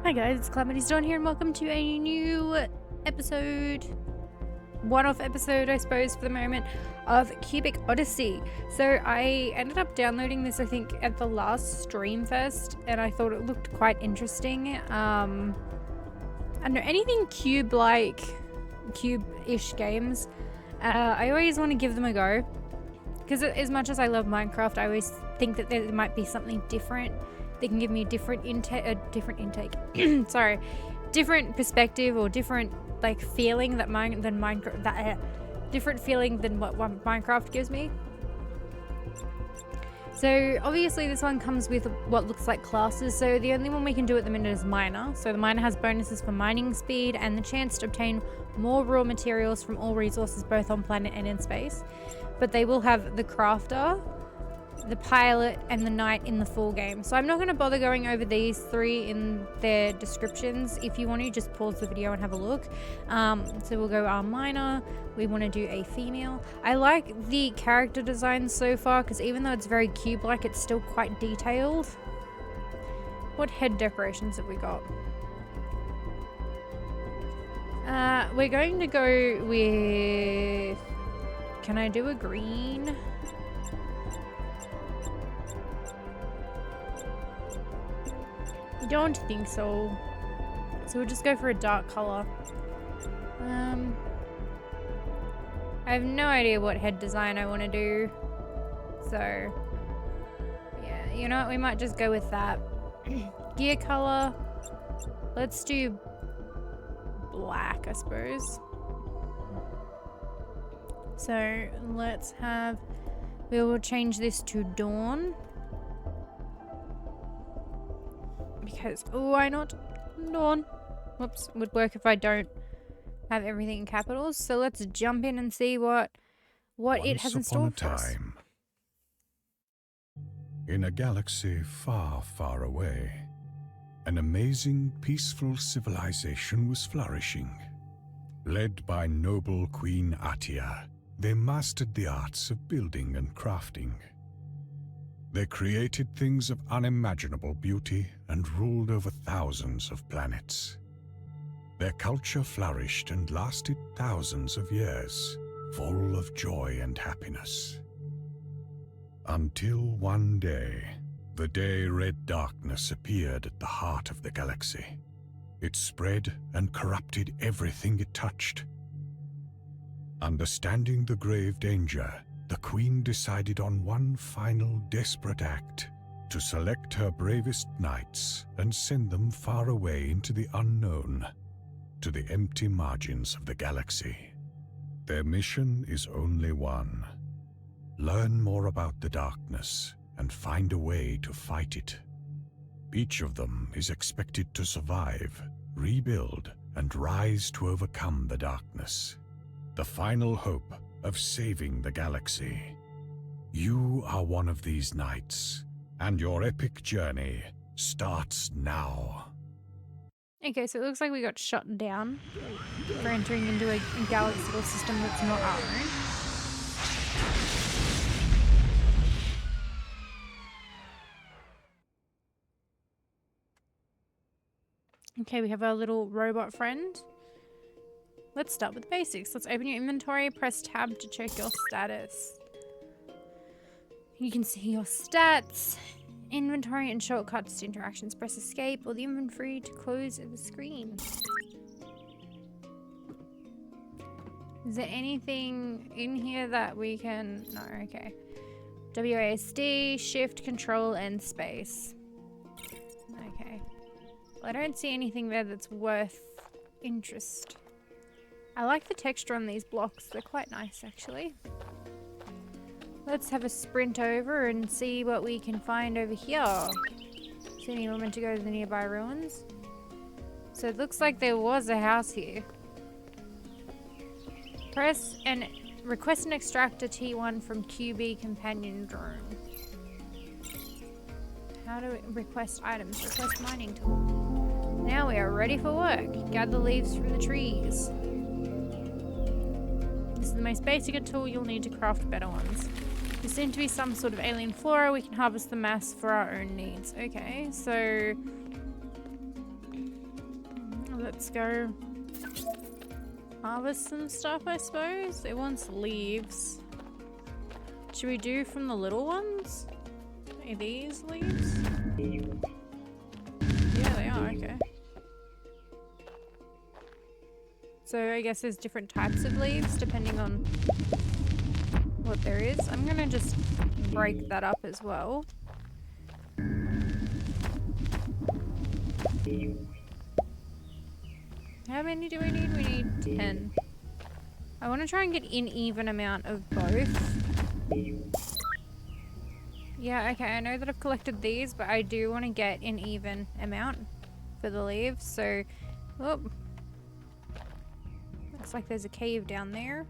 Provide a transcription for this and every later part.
Hi guys, it's CalamitiesDawn here and welcome to a new episode, one-off episode I suppose for the moment, of Cubic Odyssey. So I ended up downloading this I think at the last Stream Fest and I thought it looked quite interesting. I don't know, anything cube-like, cube-ish games, I always want to give them a go. Because as much as I love Minecraft, I always think that there might be something different. They can give me a different intake, sorry, different perspective or different like feeling that different feeling than what Minecraft gives me. So obviously this one comes with what looks like classes. So the only one we can do at the minute is miner. So the miner has bonuses for mining speed and the chance to obtain more raw materials from all resources both on planet and in space. But they will have the crafter, the pilot, and the knight in the full game. So I'm not going to bother going over these three in their descriptions. If you want to, just pause the video and have a look. So we'll go our miner. We want to do a female. I like the character design so far because even though it's very cube-like, it's still quite detailed. What head decorations have we got? We're going to go with... Can I do a green? I don't think so. So we'll just go for a dark color. I have no idea what head design I want to do. So, yeah, you know what? We might just go with that. Gear color. Let's do black, I suppose. So let's have... We will change this to Dawn. Because, oh, why not? Dawn. Whoops, would work if I don't have everything in capitals. So let's jump in and see what it has in store for us. Time, in a galaxy far, far away, an amazing, peaceful civilization was flourishing. Led by noble Queen Atia, they mastered the arts of building and crafting. They created things of unimaginable beauty and ruled over thousands of planets. Their culture flourished and lasted thousands of years, full of joy and happiness. Until one day, the day red darkness appeared at the heart of the galaxy. It spread and corrupted everything it touched. Understanding the grave danger, the Queen decided on one final desperate act: to select her bravest knights and send them far away into the unknown, to the empty margins of the galaxy. Their mission is only one: learn more about the darkness and find a way to fight it. Each of them is expected to survive, rebuild, and rise to overcome the darkness. The final hope of saving the galaxy. You are one of these knights, and your epic journey starts now. Okay, so it looks like we got shot down for entering into a galaxical system that's not our own. Okay, we have our little robot friend. Let's start with the basics. Let's open your inventory, press tab to check your status. You can see your stats, inventory, and shortcuts to interactions. Press escape or the inventory to close the screen. Is there anything in here that we can... No, okay. WASD, shift, control, and space. Okay. Well, I don't see anything there that's worth interest. I like the texture on these blocks. They're quite nice, actually. Let's have a sprint over and see what we can find over here. Is there any moment to go to the nearby ruins? So it looks like there was a house here. Press and request an extractor T1 from QB companion drone. How to request items? Request mining tool. Now we are ready for work. Gather leaves from the trees. This is the most basic tool you'll need to craft better ones. There seem to be some sort of alien flora. We can harvest the mass for our own needs. Okay, so let's go harvest some stuff, I suppose. It wants leaves. Should we do from the little ones? Are these leaves? Yeah, they are, okay. So I guess there's different types of leaves depending on what there is. I'm gonna just break that up as well. How many do we need? We need 10. I want to try and get an even amount of both. Yeah, okay, I know that I've collected these, but I do want to get an even amount for the leaves, so... Oh. Looks like there's a cave down there.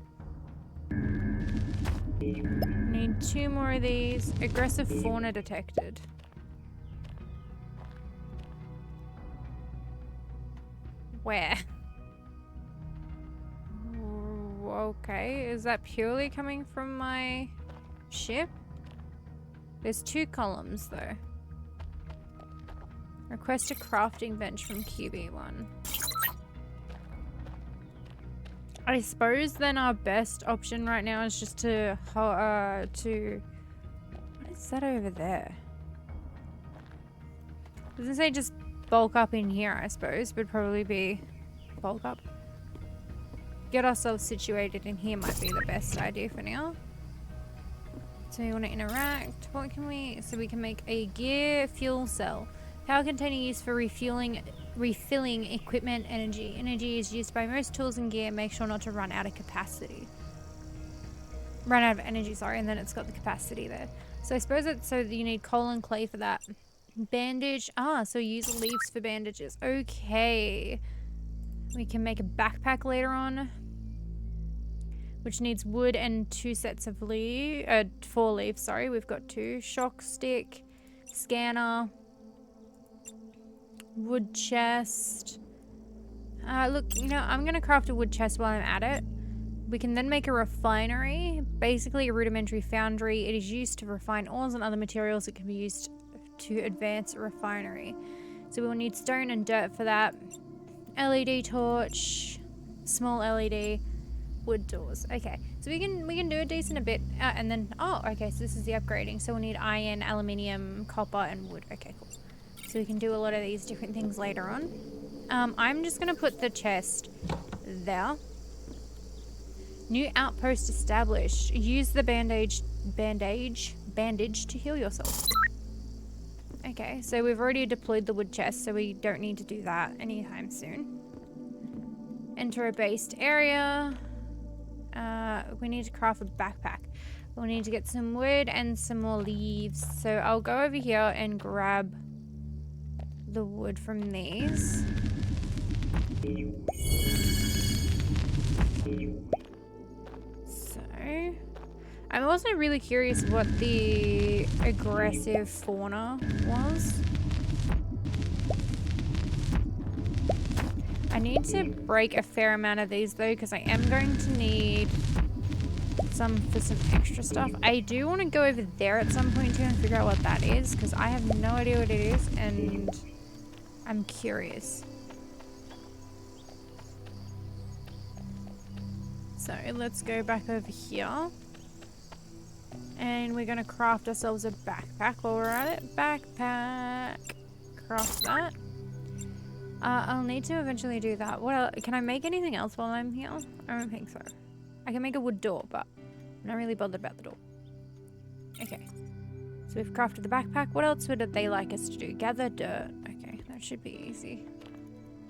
Need 2 more of these. Aggressive fauna detected. Where? Okay, is that purely coming from my ship? There's 2 columns though. Request a crafting bench from QB1. I suppose then our best option right now is just to what is that over there? Doesn't say just bulk up in here, I suppose. Would probably be bulk up. Get ourselves situated in here might be the best idea for now. So we want to interact. What can we... So we can make a gear fuel cell. Power container used for refilling equipment energy. Energy is used by most tools and gear. Make sure not to run out of capacity. Run out of energy, sorry, and then it's got the capacity there. So I suppose it's so that you need coal and clay for that. Bandage. Ah, so use leaves for bandages. Okay. We can make a backpack later on, which needs wood and 2 sets of 4 leaves, sorry. We've got 2. Shock stick, scanner, wood chest. Look, you know, I'm going to craft a wood chest while I'm at it. We can then make a refinery, basically a rudimentary foundry. It is used to refine ores and other materials that can be used to advance a refinery. So we will need stone and dirt for that. LED torch, small LED, wood doors. Okay, so we can do a decent bit, and then okay. So this is the upgrading. So we'll need iron, aluminium, copper, and wood. Okay, cool. So we can do a lot of these different things later on. I'm just gonna put the chest there. New outpost established. Use the bandage to heal yourself. Okay, so we've already deployed the wood chest, so we don't need to do that anytime soon. Enter a based area. We need to craft a backpack. We'll need to get some wood and some more leaves. So I'll go over here and grab the wood from these. So I'm also really curious what the aggressive fauna was. I need to break a fair amount of these though, because I am going to need some for some extra stuff. I do want to go over there at some point too and figure out what that is, because I have no idea what it is and I'm curious. So let's go back over here. And we're going to craft ourselves a backpack while we're at it. Backpack. Craft that. I'll need to eventually do that. What else? Can I make anything else while I'm here? I don't think so. I can make a wood door, but I'm not really bothered about the door. Okay. So we've crafted the backpack. What else would they like us to do? Gather dirt. Okay, that should be easy.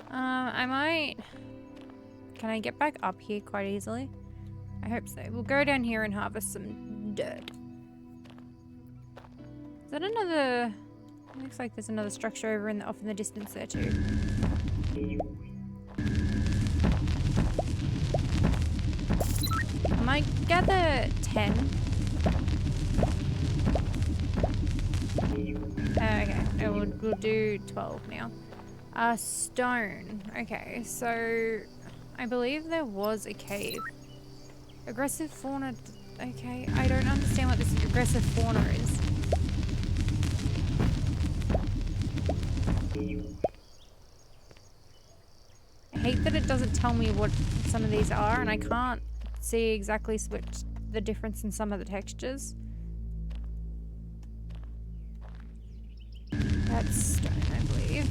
I might... Can I get back up here quite easily? I hope so. We'll go down here and harvest some dirt. Is that another... Looks like there's another structure over off in the distance there too. I might gather 10. Okay, we'll do 12 now. Stone. Okay, so I believe there was a cave. Aggressive fauna. Okay, I don't understand what this aggressive fauna is. that it doesn't tell me what some of these are, and I can't see exactly the difference in some of the textures. That's stone, I believe.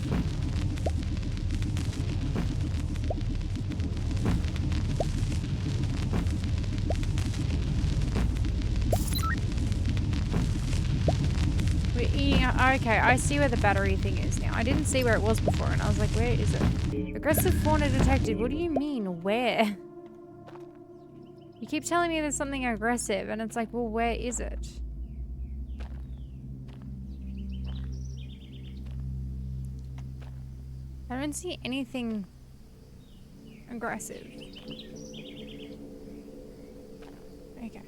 We're eating. Okay, I see where the battery thing is now. I didn't see where it was before, and I was like, where is it? Aggressive fauna detected. What do you mean, where? You keep telling me there's something aggressive, and it's like, well, where is it? I don't see anything aggressive. Okay.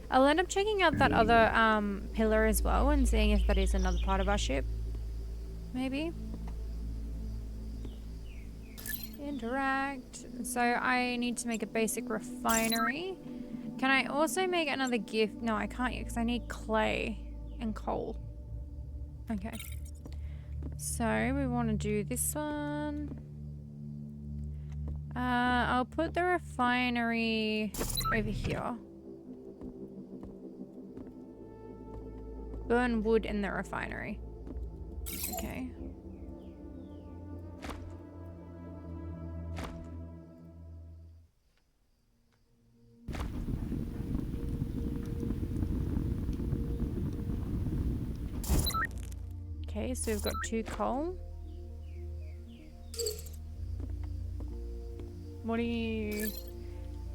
I'll end up checking out that other pillar as well and seeing if that is another part of our ship. Maybe. Interact. So I need to make a basic refinery. Can I also make another gift? No, I can't yet because I need clay and coal. Okay. So we want to do this one. I'll put the refinery over here. Burn wood in the refinery. Okay. Okay, so we've got 2 coal. What do you...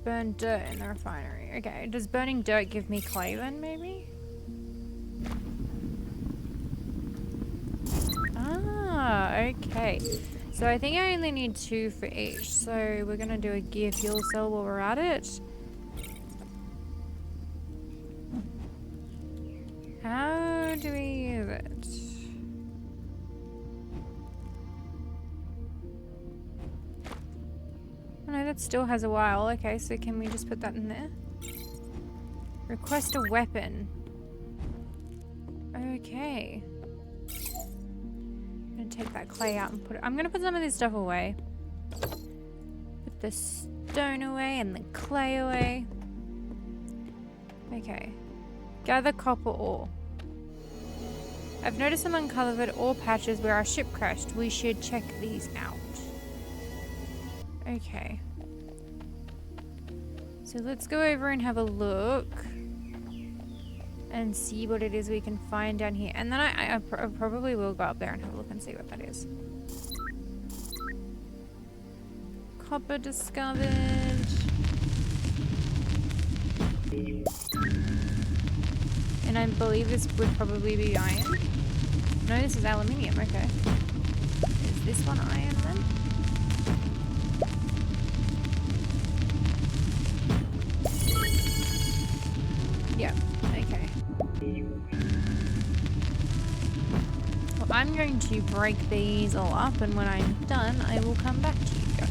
Burn dirt in the refinery. Okay, does burning dirt give me clay then, maybe? Ah, okay. So I think I only need 2 for each. So we're gonna do a gear fuel cell while we're at it. How do we use it? Oh no, that still has a while. Okay, so can we just put that in there? Request a weapon. Okay. I'm gonna take that clay out and put it... I'm gonna put some of this stuff away. Put the stone away and the clay away. Okay. Gather copper ore. I've noticed some uncovered ore patches where our ship crashed. We should check these out. Okay. So let's go over and have a look. And see what it is we can find down here. And then I probably will go up there and have a look and see what that is. Copper discovered. And I believe this would probably be iron. No, this is aluminium. Okay. Is this one iron then? Yeah. Okay. Well, I'm going to break these all up, and when I'm done, I will come back to you guys.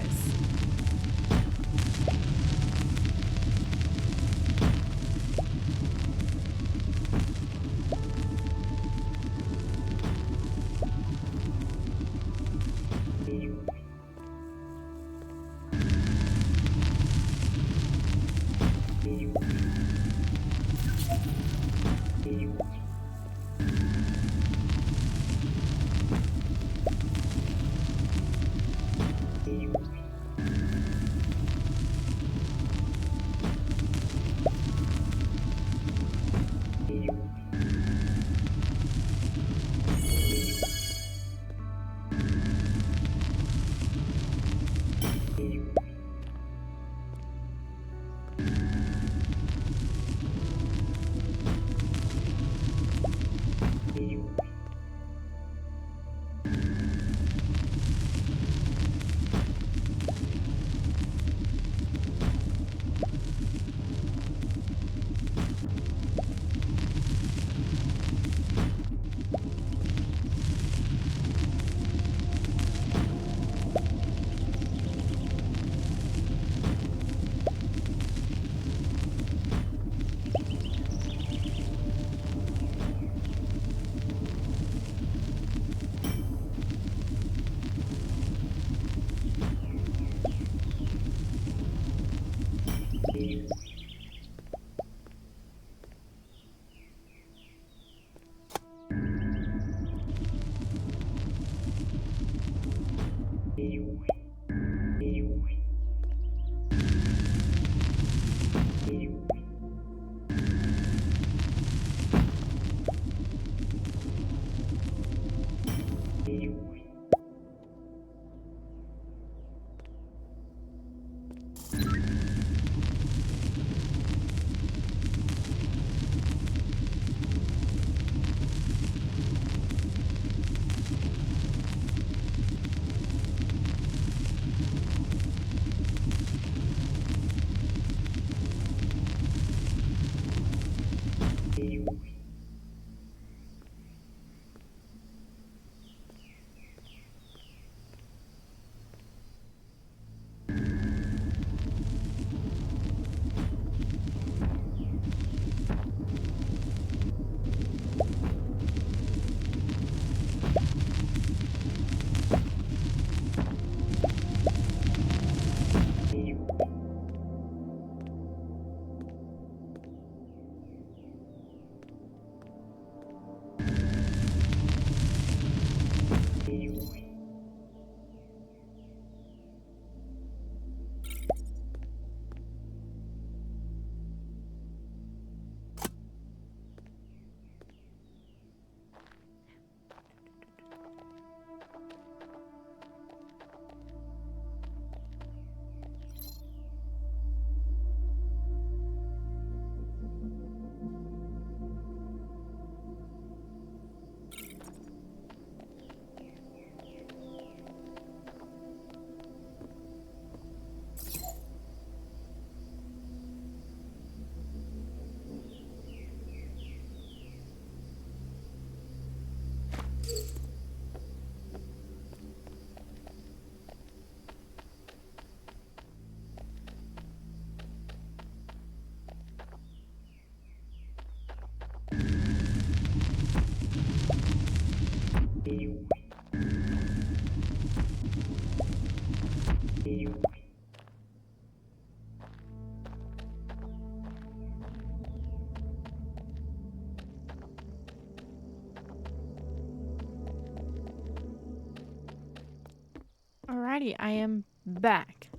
Alrighty, I am back.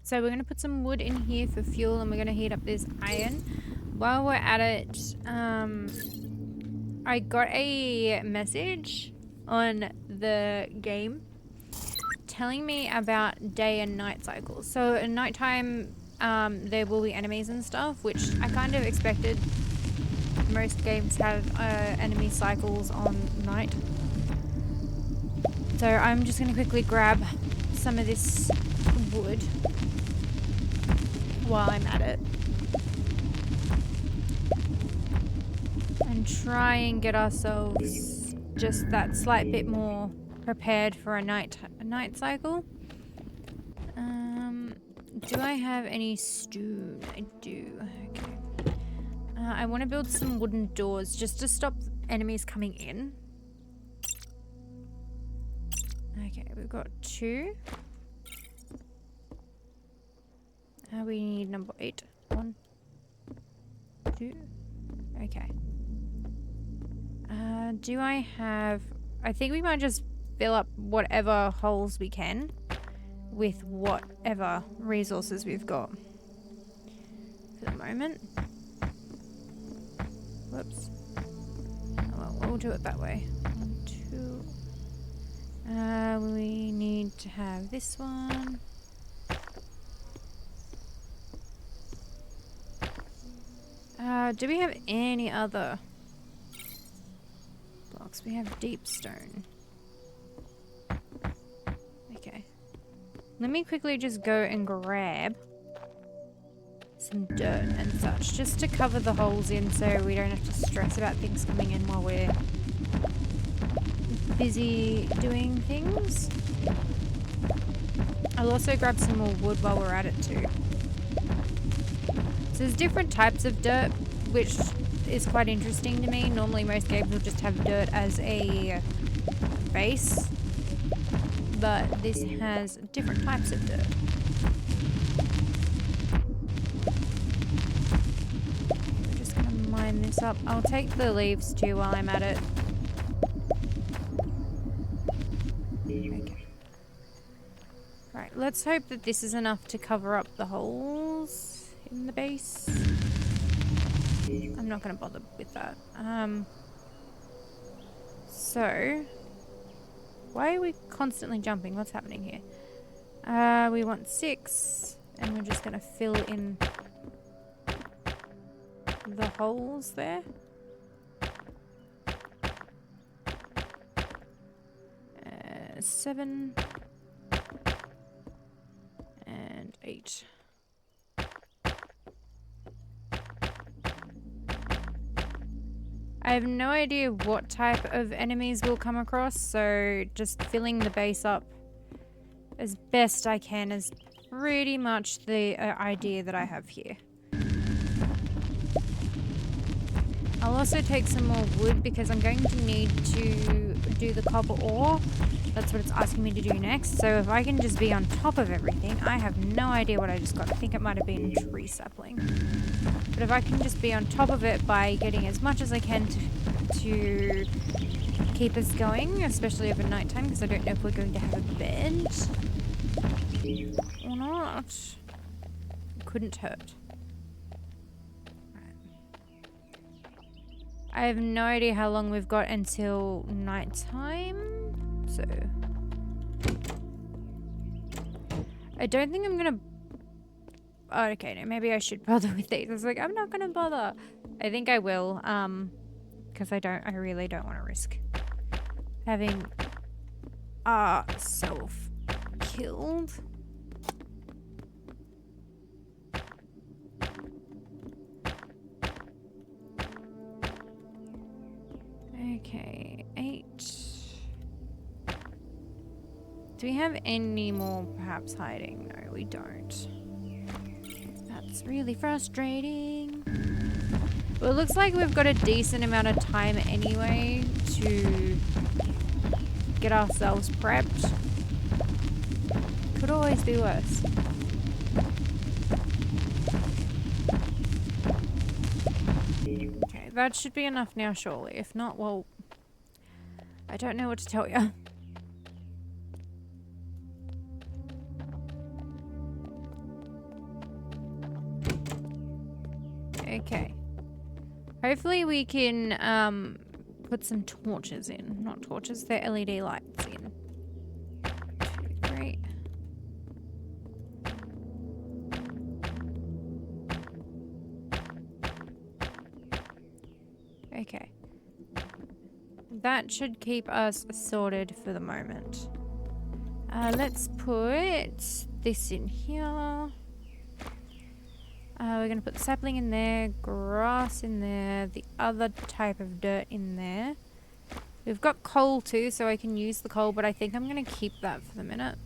So we're going to put some wood in here for fuel and we're going to heat up this iron. While we're at it, I got a message on the game telling me about day and night cycles. So at nighttime, there will be enemies and stuff, which I kind of expected. Most games have enemy cycles on night. So I'm just going to quickly grab some of this wood while I'm at it. And try and get ourselves just that slight bit more prepared for a night cycle. Do I have any stone? I do. Okay. I want to build some wooden doors just to stop enemies coming in. Okay, we've got 2. We need number 8. 1, 2. Okay. Do I have... I think we might just fill up whatever holes we can with whatever resources we've got for the moment. Whoops. Oh, well, we'll do it that way. 1, 2. We need to have this one. Do we have any other blocks? We have deep stone. Okay. Let me quickly just go and grab some dirt and such, just to cover the holes in so we don't have to stress about things coming in while we're busy doing things. I'll also grab some more wood while we're at it too. So there's different types of dirt, which is quite interesting to me. Normally most games will just have dirt as a base, but this has different types of dirt. We're just gonna mine this up. I'll take the leaves too while I'm at it. Okay. Right, let's hope that this is enough to cover up the holes in the base. I'm not going to bother with that. So, why are we constantly jumping? What's happening here? We want 6, and we're just going to fill in the holes there. 7 and 8. I have no idea what type of enemies we'll come across, so just filling the base up as best I can is pretty much the idea that I have here. I'll also take some more wood because I'm going to need to do the copper ore. That's what it's asking me to do next. So if I can just be on top of everything, I have no idea what I just got. I think it might have been tree sapling. But if I can just be on top of it by getting as much as I can to keep us going, especially over nighttime, because I don't know if we're going to have a bed or not. It couldn't hurt. I have no idea how long we've got until nighttime, so I don't think I'm gonna. Oh, okay, no, maybe I should bother with these. I was like, I'm not gonna bother. I think I will, because I really don't want to risk having self killed. Okay, 8. Do we have any more perhaps hiding? No, we don't. That's really frustrating. Well, it looks like we've got a decent amount of time anyway to get ourselves prepped. Could always be worse. Okay, that should be enough now, surely. If not, well, I don't know what to tell you. Okay. Hopefully we can put some torches in. Not torches, they're LED lights in. 2, 3. Okay. That should keep us sorted for the moment. Let's put this in here. We're going to put sapling in there, grass in there, the other type of dirt in there. We've got coal too, so I can use the coal, but I think I'm going to keep that for the minute.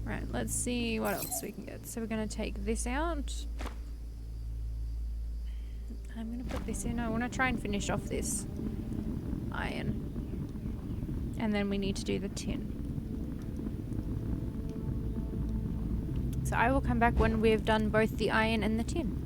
Right, let's see what else we can get. So we're going to take this out. I'm going to put this in. I want to try and finish off this iron. And then we need to do the tin. So I will come back when we've done both the iron and the tin.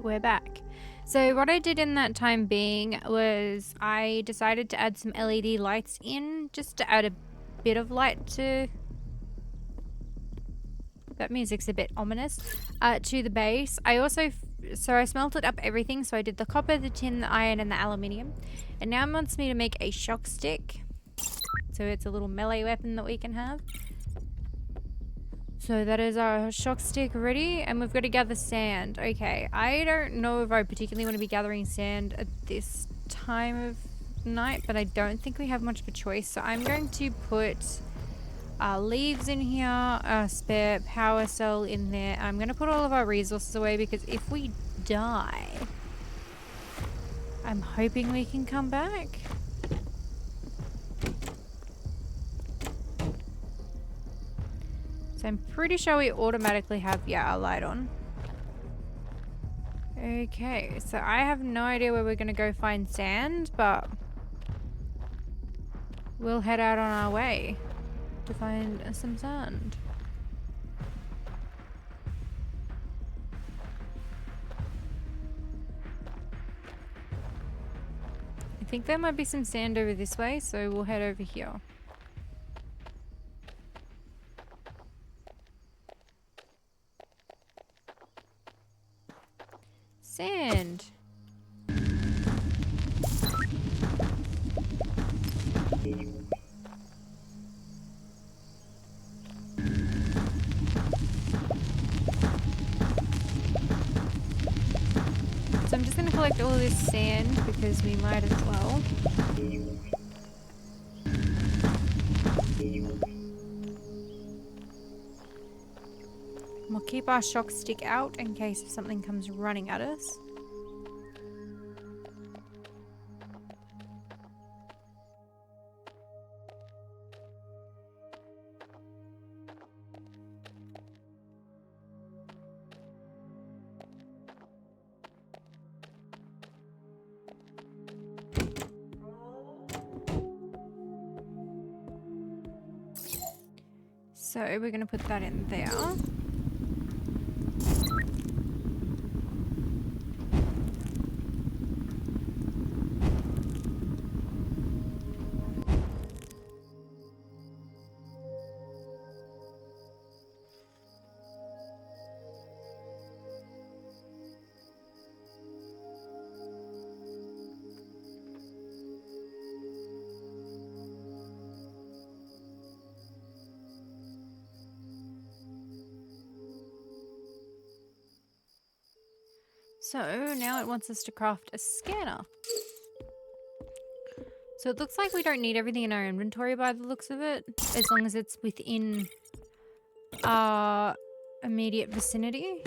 we're back. So what I did in that time being was I decided to add some LED lights in, just to add a bit of light to... That music's a bit ominous. To the base. I also... So I smelted up everything. So I did the copper, the tin, the iron, and the aluminium. And now it wants me to make a shock stick. So it's a little melee weapon that we can have. So that is our shock stick ready, and we've got to gather sand. Okay, I don't know if I particularly want to be gathering sand at this time of night, but I don't think we have much of a choice. So I'm going to put leaves in here, a spare power cell in there. I'm going to put all of our resources away because if we die, I'm hoping we can come back. So I'm pretty sure we automatically have, yeah, our light on. Okay, so I have no idea where we're going to go find sand, but we'll head out on our way to find some sand. I think there might be some sand over this way, so we'll head over here. Sand. So I'm just going to collect all of this sand because we might as well. We'll keep our shock stick out in case if something comes running at us. So we're going to put that in there. So now it wants us to craft a scanner. So it looks like we don't need everything in our inventory by the looks of it, as long as it's within our immediate vicinity.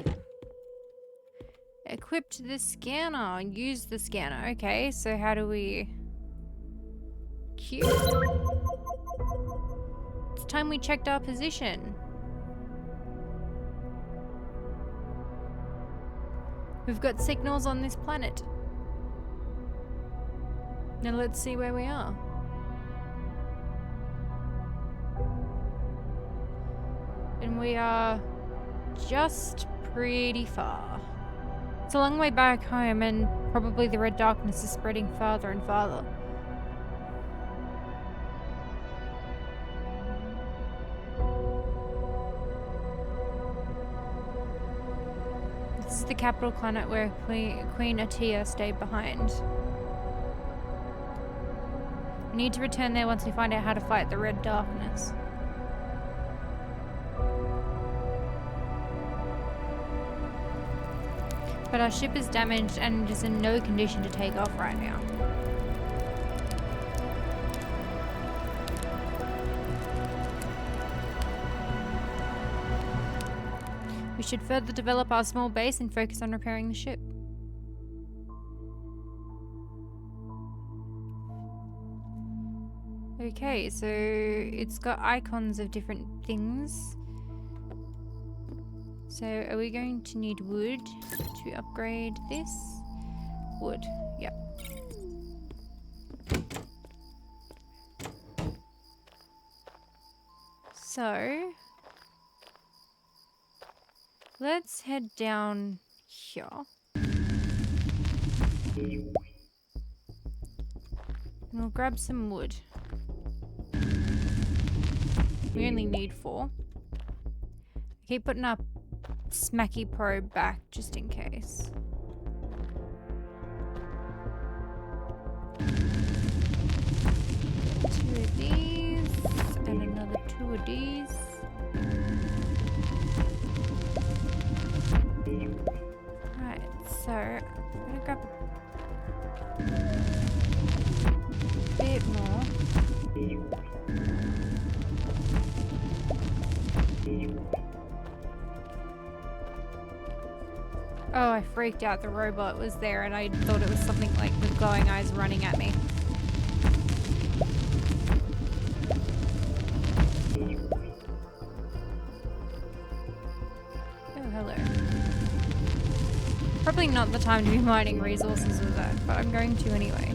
Equipped the scanner. Use the scanner. Okay, so how do we... Q? It's time we checked our position. We've got signals on this planet. Now let's see where we are. And we are just pretty far. It's a long way back home, and probably the red darkness is spreading farther and farther. This is the capital planet where Queen Atia stayed behind. We need to return there once we find out how to fight the red darkness. But our ship is damaged and is in no condition to take off right now. We should further develop our small base and focus on repairing the ship. Okay, so it's got icons of different things. So are we going to need wood to upgrade this? Wood, yep. So let's head down here. And we'll grab some wood. We only need 4. I keep putting our smacky probe back just in case. 2 of these and another 2 of these. Right, so I'm gonna grab a bit more. Oh, I freaked out. The robot was there and I thought it was something like with glowing eyes running at me. Oh, hello. Probably not the time to be mining resources with that, but I'm going to anyway.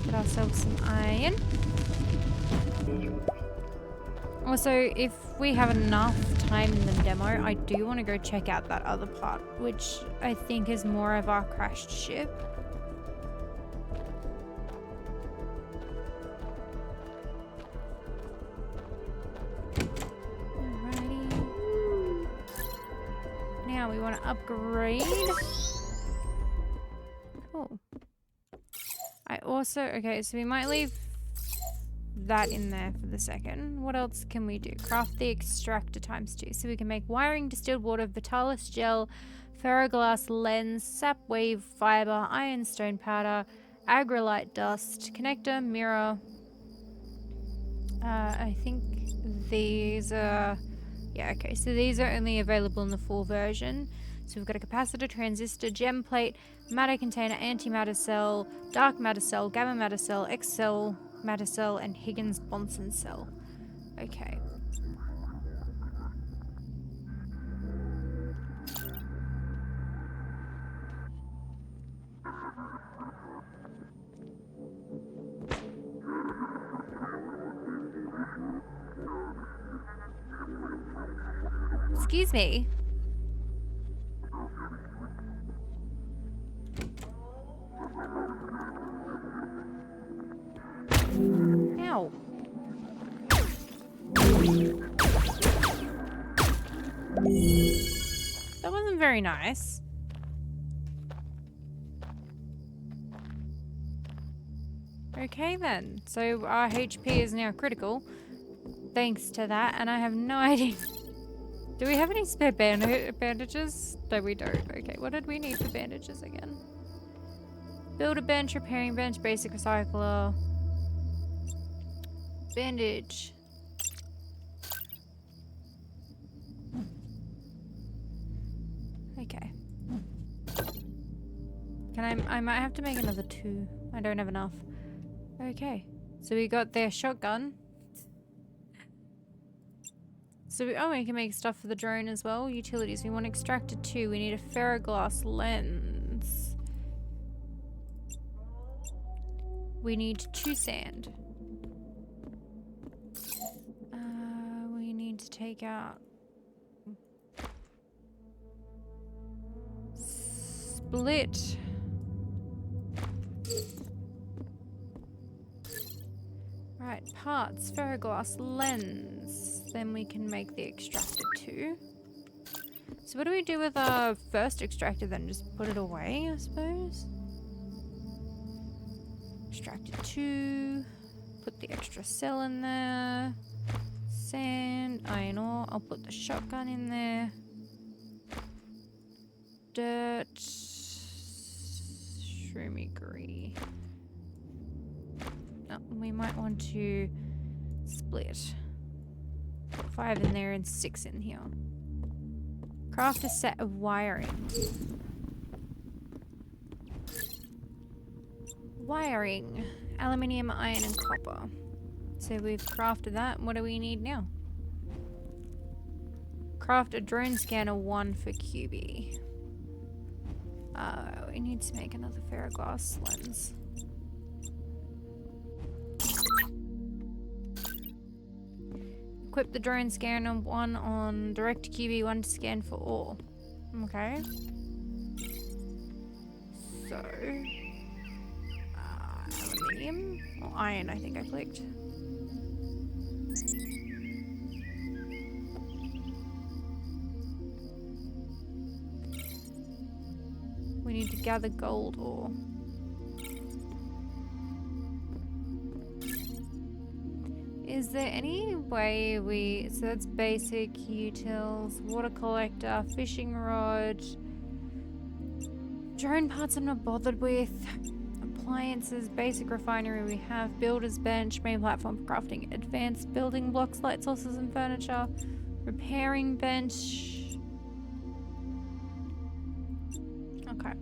Get ourselves some iron. Also, if we have enough time in the demo, I do want to go check out that other part, which I think is more of our crashed ship. Alrighty. Now we want to upgrade. Cool. I also, okay, so we might leave that in there for the second. What else can we do? Craft the extractor ×2. So we can make wiring, distilled water, Vitalis gel, ferroglass lens, sap wave fiber, ironstone powder, agrolite dust, connector, mirror. I think these are... Yeah, okay. So these are only available in the full version. So we've got a capacitor, transistor, gem plate, matter container, antimatter cell, dark matter cell, gamma matter cell, X cell, matter cell, and Higgins-Bonson cell. Okay. Excuse me. Ow. That wasn't very nice. Okay then. So our HP is now critical. Thanks to that, and I have no idea. Do we have any spare bandages? No, we don't. Okay, what did we need for bandages again? Build a bench, repairing bench, basic recycler. Bandage. Okay. I might have to make another 2. I don't have enough. Okay. So we got their shotgun. So we can make stuff for the drone as well. Utilities. We want extractor 2. We need a ferroglass lens. We need 2 sand. We need to take out split. Right, parts, ferroglass lens. Then we can make the extractor 2. So what do we do with our first extractor then? Just put it away, I suppose? Extractor 2. Put the extra cell in there. Sand, iron ore. I'll put the shotgun in there. Dirt. Shroomy-gree. Oh, we might want to split. Put 5 in there and 6 in here. Craft a set of wiring. Wiring. Aluminium, iron, and copper. So we've crafted that. What do we need now? Craft a drone scanner 1 for QB. We need to make another ferroglass lens. Equip the drone scanner 1 on direct QB, 1 to scan for ore. Okay. So, aluminium or iron, I think I clicked. We need to gather gold ore. Is there any way so that's basic utils, water collector, fishing rod, drone parts I'm not bothered with, appliances, basic refinery we have, builder's bench, main platform for crafting, advanced building blocks, light sources and furniture, repairing bench. Okay.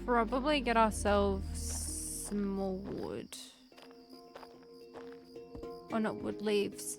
Probably get ourselves some more wood. Or not wood, leaves.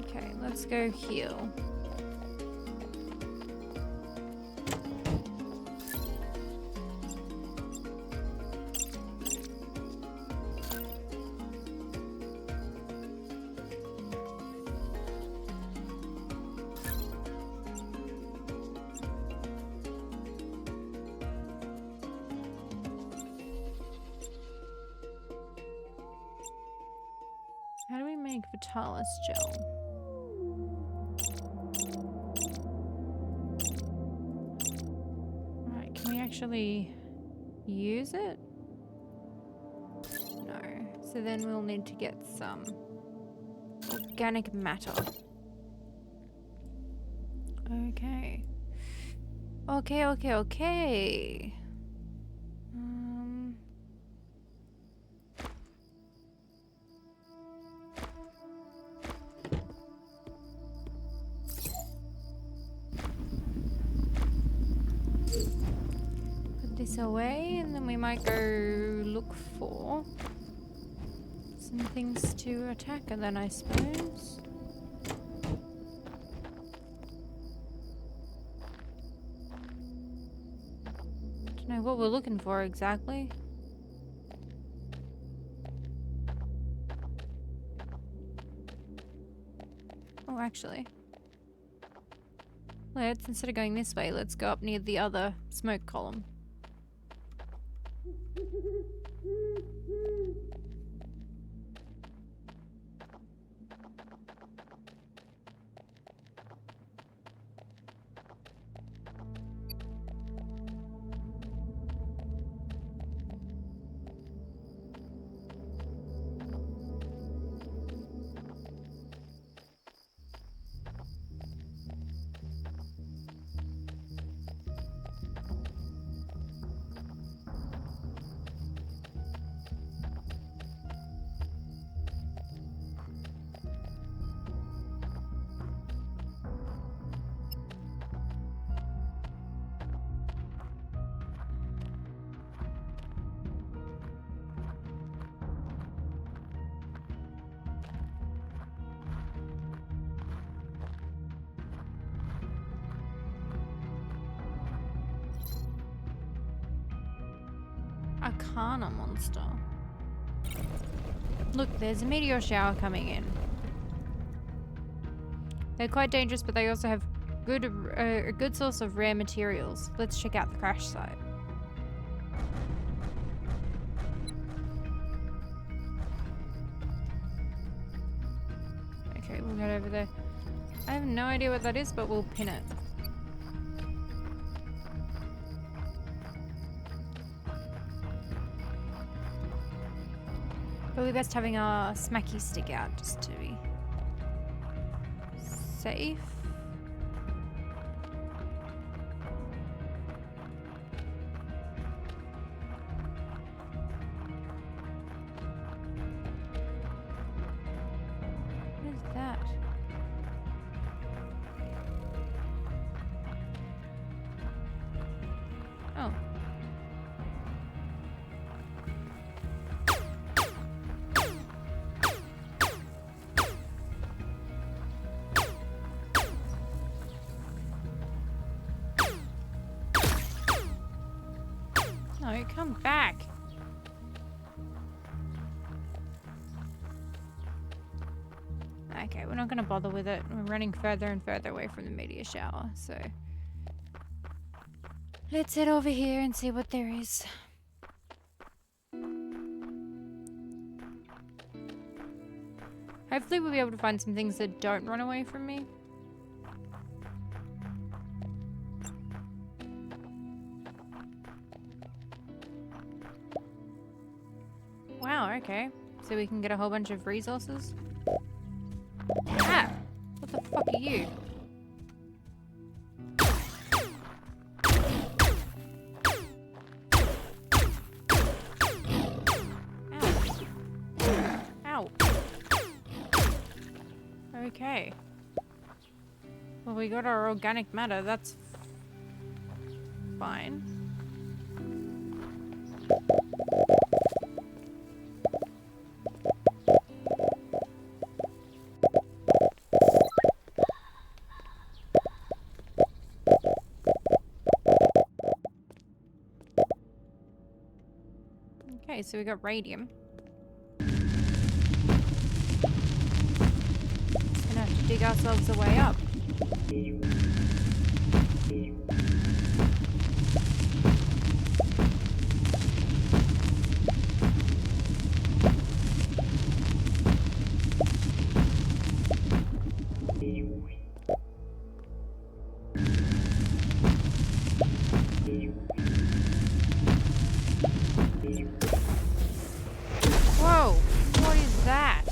Okay, let's go heal. How do we make Vitalis gel? Right, can we actually use it? No. So then we'll need to get some organic matter. Okay. Okay. Put this away and then we might go look for some things to attack and then I suppose. Don't know what we're looking for exactly. Oh, actually. Let's, instead of going this way, let's go up near the other smoke column. Arcana monster. Look, there's a meteor shower coming in. They're quite dangerous, but they also have a good source of rare materials. Let's check out the crash site. over there. I have no idea what that is, but we'll pin it. Probably best having our smacky stick out just to be safe. What is that? Oh. No, come back. Okay, we're not gonna bother with it. We're running further and further away from the meteor shower, so let's head over here and see what there is. Hopefully we'll be able to find some things that don't run away from me. Wow, okay. So we can get a whole bunch of resources. Ah! What the fuck are you? Ow. Ow. Okay. Well, we got our organic matter. That's fine. Okay, so we got radium. Just gonna have to dig ourselves a way up. Whoa, what is that?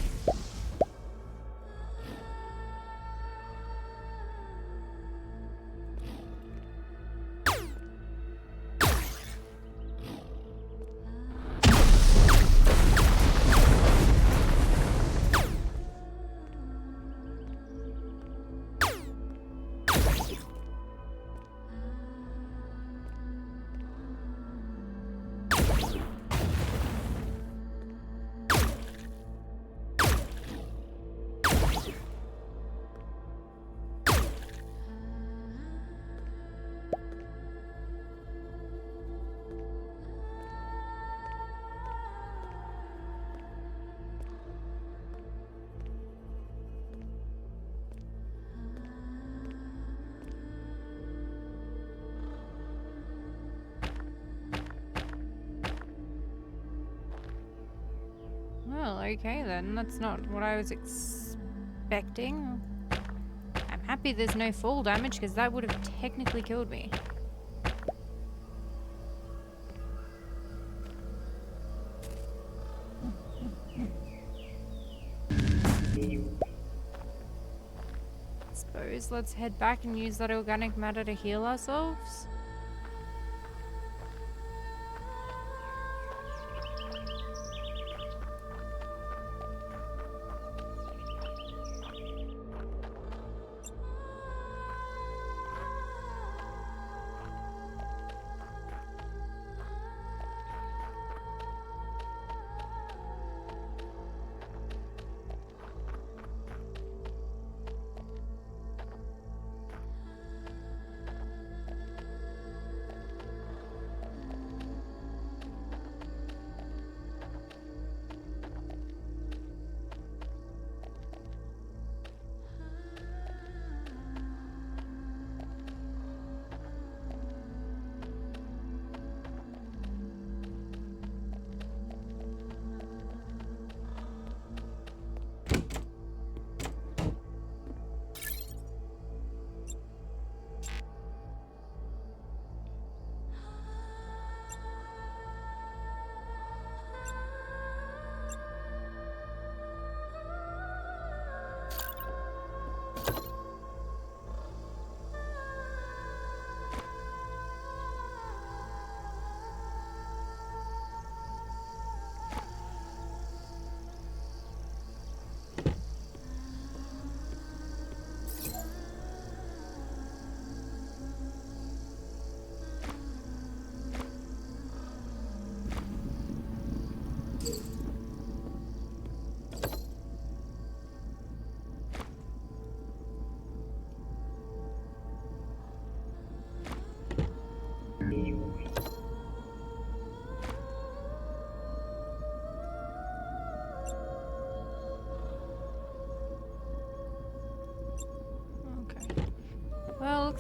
Well, okay then. That's not what I was expecting. I'm happy there's no fall damage because that would have technically killed me. Suppose let's head back and use that organic matter to heal ourselves.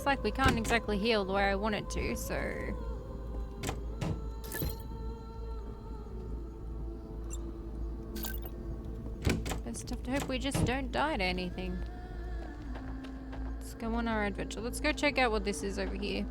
looks like we can't exactly heal the way I want it to, so... Best have to hope we just don't die to anything. Let's go on our adventure. Let's go check out what this is over here.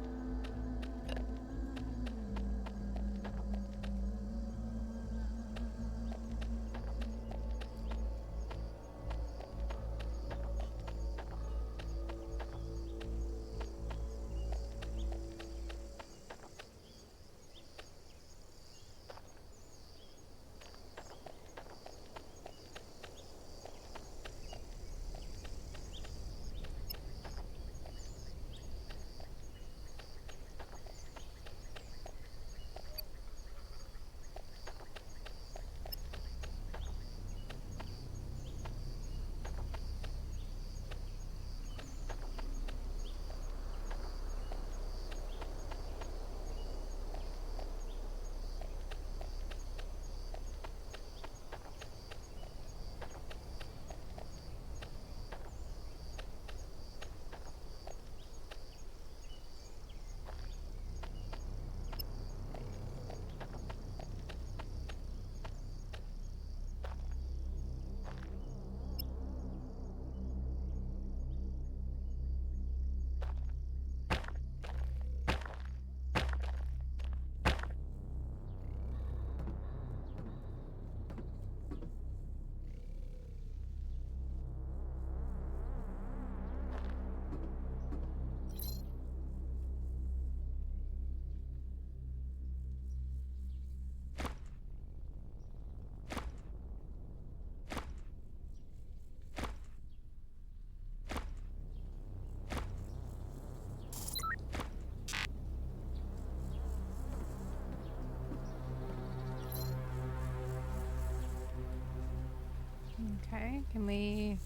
Okay, can we...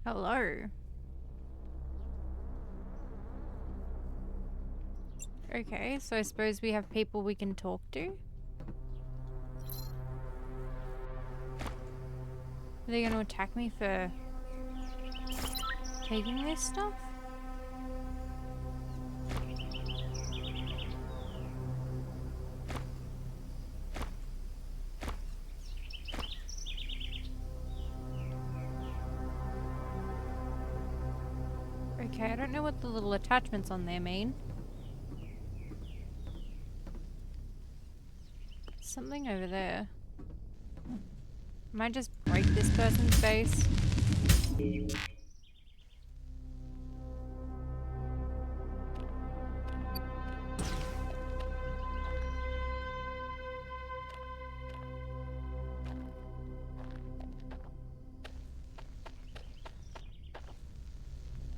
Hello. Okay, so I suppose we have people we can talk to? Are they going to attack me for taking this stuff? Okay, I don't know what the little attachments on there mean. Something over there. Might just break this person's face.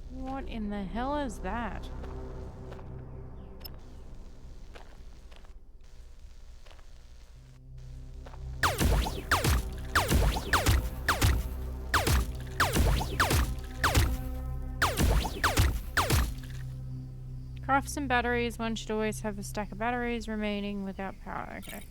What in the hell is that? Craft some batteries. One should always have a stack of batteries remaining without power. Okay.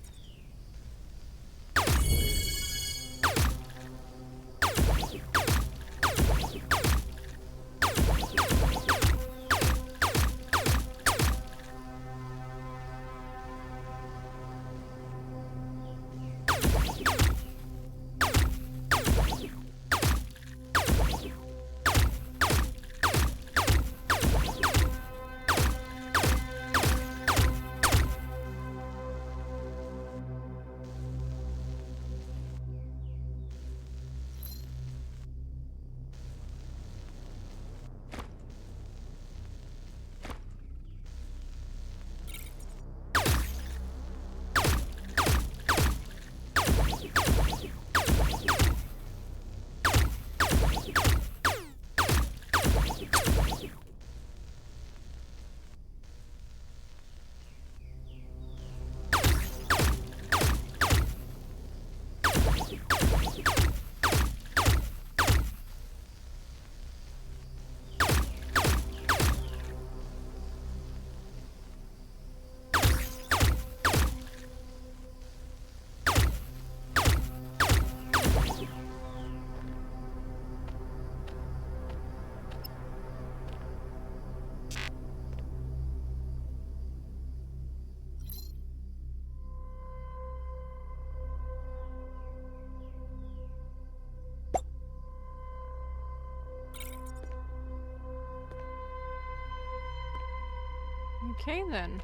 Okay then.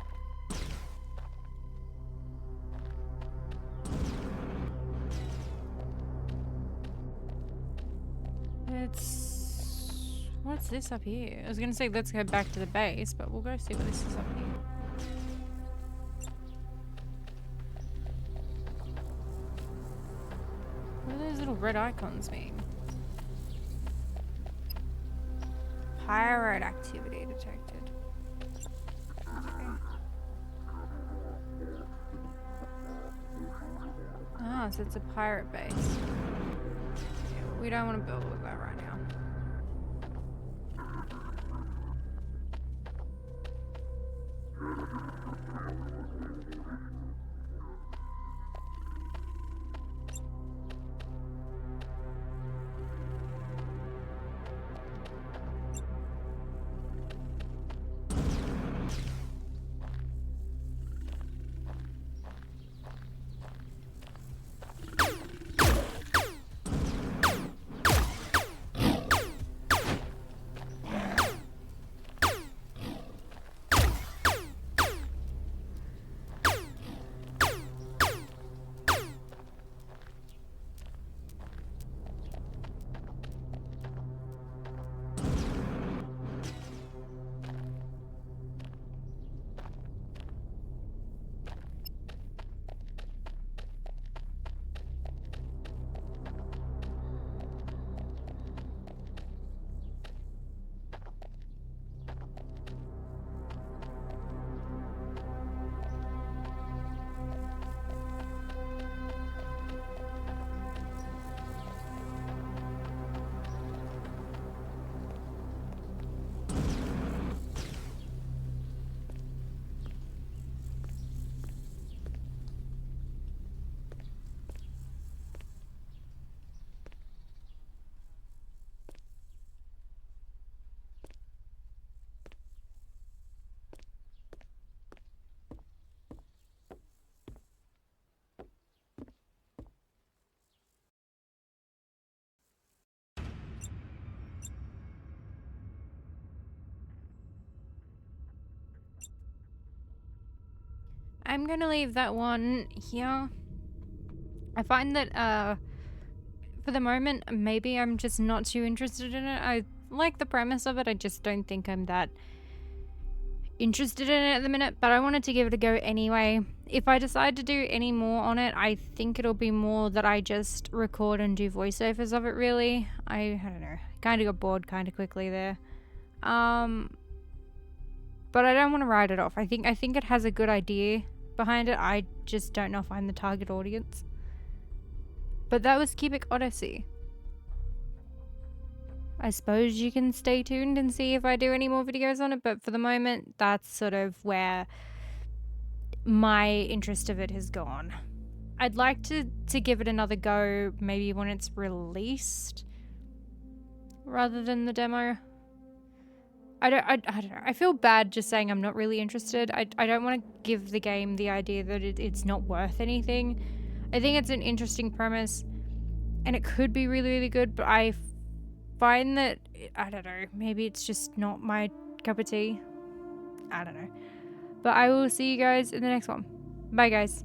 What's this up here? I was gonna say let's go back to the base, but we'll go see what this is up here. What do those little red icons mean? Pirate activity detected. Okay. Ah, so it's a pirate base. Yeah, we don't want to build with that right now. I'm gonna leave that one here. I find that for the moment, maybe I'm just not too interested in it. I like the premise of it, I just don't think I'm that interested in it at the minute, but I wanted to give it a go anyway. If I decide to do any more on it, I think it'll be more that I just record and do voiceovers of it, really. I don't know, kind of got bored kind of quickly there. But I don't want to write it off. I think it has a good idea behind it. I just don't know if I'm the target audience. But that was Cubic Odyssey. I suppose you can stay tuned and see if I do any more videos on it, but for the moment, that's sort of where my interest of it has gone. I'd like to give it another go, maybe when it's released, rather than the demo. I don't know. I feel bad just saying I'm not really interested. I don't want to give the game the idea that it's not worth anything. I think it's an interesting premise, and it could be really, really good, but I find that, I don't know, maybe it's just not my cup of tea. I don't know. But I will see you guys in the next one. Bye, guys.